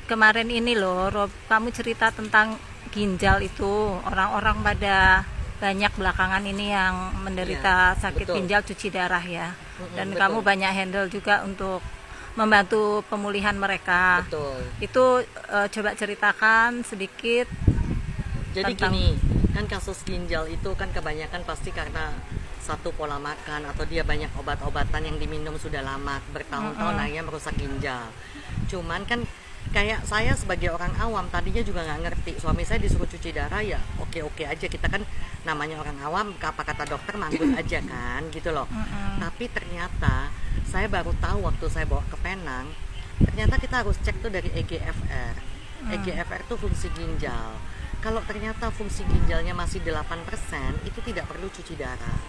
Kemarin ini loh, Rob, kamu cerita tentang ginjal itu. Orang-orang pada banyak belakangan ini yang menderita sakit betul. ginjal, cuci darah ya. Dan betul. kamu banyak handle juga untuk membantu pemulihan mereka. Betul. Itu coba ceritakan sedikit. Jadi tentang... gini, kan kasus ginjal itu kan kebanyakan pasti karena satu pola makan atau dia banyak obat-obatan yang diminum sudah lama bertahun-tahun akhirnya merusak ginjal. Cuman kan kayak saya sebagai orang awam tadinya juga nggak ngerti, suami saya disuruh cuci darah ya oke aja, kita kan namanya orang awam, apa kata dokter manggut aja kan gitu loh. Tapi ternyata saya baru tahu waktu saya bawa ke Penang, ternyata kita harus cek tuh dari EGFR. EGFR tuh fungsi ginjal. Kalau ternyata fungsi ginjalnya masih 8%, itu tidak perlu cuci darah.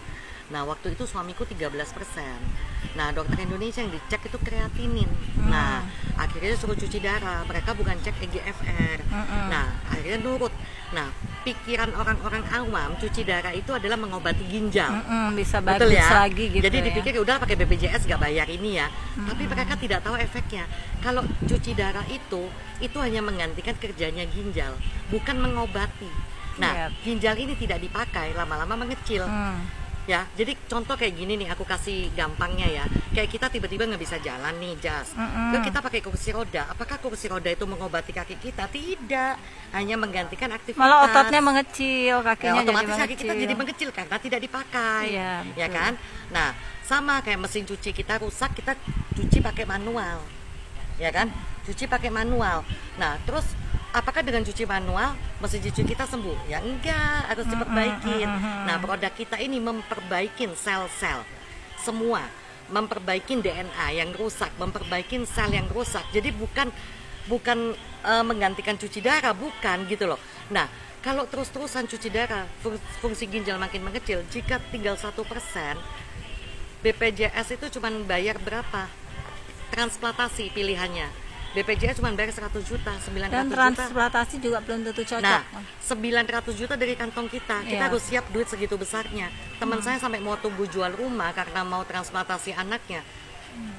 Nah, waktu itu suamiku 13%. Nah, dokter Indonesia yang dicek itu kreatinin. Nah, akhirnya suruh cuci darah. Mereka bukan cek EGFR. Nah, akhirnya nurut. Nah, pikiran orang-orang awam cuci darah itu adalah mengobati ginjal. Bisa betul bagus ya? lagi gitu. Jadi ya. dipikir udah pakai BPJS gak bayar ini ya. Tapi mereka tidak tahu efeknya. Kalau cuci darah itu hanya menggantikan kerjanya ginjal, bukan mengobati. Nah, ginjal ini tidak dipakai, lama-lama mengecil. Ya, jadi contoh kayak gini nih, aku kasih gampangnya ya. Kayak kita tiba-tiba nggak bisa jalan nih, Jas. Lalu kita pakai kursi roda. Apakah kursi roda itu mengobati kaki kita? Tidak, hanya menggantikan aktivitas. Malah ototnya mengecil, kakinya ya, otomatis jadi kaki kita jadi mengecil karena tidak dipakai. Ya kan? Nah, sama kayak mesin cuci kita rusak, kita cuci pakai manual. Ya kan? Cuci pakai manual. Nah, terus apakah dengan cuci manual mesin cuci kita sembuh? Ya enggak, harus diperbaikin. Nah, produk kita ini memperbaikin sel-sel semua, memperbaikin DNA yang rusak, memperbaikin sel yang rusak. Jadi bukan menggantikan cuci darah, bukan gitu loh. Nah, kalau terus-terusan cuci darah, fungsi ginjal makin mengecil. Jika tinggal 1%, BPJS itu cuma bayar berapa? Transplantasi pilihannya. BPJS cuma bayar 100 juta, 900 dan transplantasi juga belum tentu cocok. Nah, 900 juta dari kantong kita harus siap duit segitu besarnya. Teman saya sampai mau tunggu jual rumah karena mau transplantasi anaknya.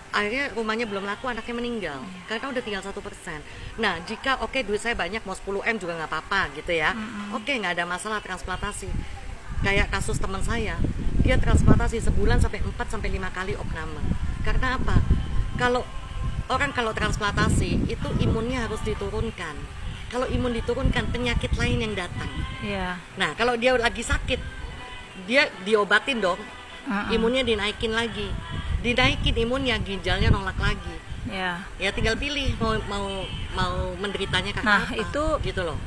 Akhirnya rumahnya belum laku, anaknya meninggal karena udah tinggal 1%. Nah, jika duit saya banyak, mau 10M juga nggak apa-apa gitu ya. Nggak ada masalah transplantasi. Kayak kasus teman saya, dia transplantasi sebulan sampai 4-5 kali opname. Karena apa? Kalau transplantasi itu imunnya harus diturunkan. Kalau imun diturunkan, penyakit lain yang datang. Nah, kalau dia lagi sakit, dia diobatin dong, imunnya dinaikin lagi, dinaikin imunnya, ginjalnya nolak lagi. Ya tinggal pilih mau menderitanya karena apa. Itu gitu loh.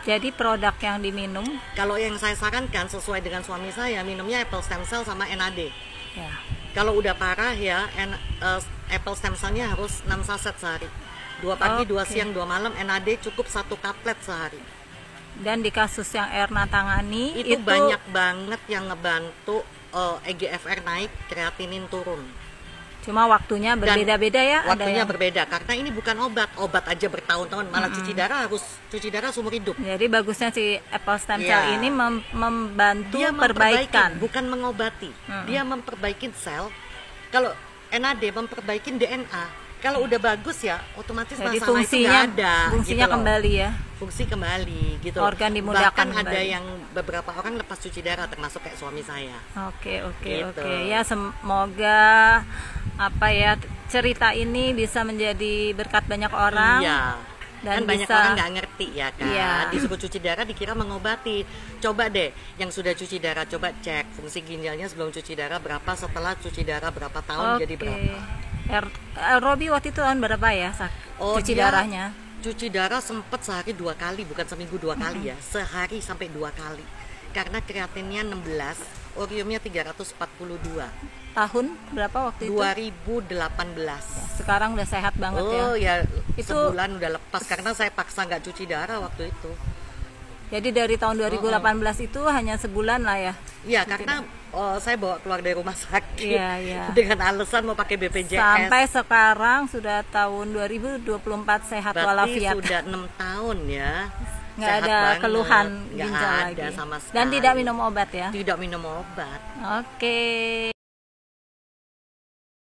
Jadi produk yang diminum, kalau yang saya sarankan sesuai dengan suami saya, minumnya apple stem cell sama NAD. Kalau udah parah ya, apple stem cell-nya harus 6 saset sehari. 2 pagi, 2 siang, 2 malam. NAD cukup 1 kaplet sehari. Dan di kasus yang Erna tangani itu banyak banget yang ngebantu EGFR naik, kreatinin turun. Cuma waktunya berbeda-beda ya. Waktunya berbeda karena ini bukan obat aja bertahun-tahun, malah cuci darah seumur hidup. Jadi bagusnya si apple stem cell ini membantu perbaikan, bukan mengobati. Dia memperbaikin sel. Kalau NAD memperbaikin DNA. Kalau udah bagus ya, otomatis jadi masalah itu nggak ada. Fungsinya gitu kembali ya. Fungsi kembali gitu. Organ dimudahkan. Bahkan kembali. ada yang beberapa orang lepas cuci darah, termasuk kayak suami saya. Oke. Ya semoga cerita ini bisa menjadi berkat banyak orang. Iya. Dan banyak orang nggak ngerti ya kan. Disuruh cuci darah dikira mengobati. Coba deh yang sudah cuci darah, coba cek fungsi ginjalnya sebelum cuci darah berapa, setelah cuci darah berapa tahun jadi berapa. Robi waktu itu tahun berapa ya cuci darahnya? Cuci darah sempat sehari 2 kali, bukan seminggu 2 kali ya, sehari sampai 2 kali. Karena kreatinnya 16, oriumnya 342. Tahun berapa waktu itu? 2018. Sekarang udah sehat banget ya. Ya itu sebulan udah lepas karena saya paksa nggak cuci darah waktu itu. Jadi dari tahun 2018 itu hanya sebulan lah ya? Iya, karena saya bawa keluar dari rumah sakit dengan alasan mau pakai BPJS. Sampai sekarang sudah tahun 2024 sehat walafiat. Berarti sudah 6 tahun ya. Nggak ada keluhan ginjal lagi. Sama sekali. Dan tidak minum obat ya? Tidak minum obat. Oke.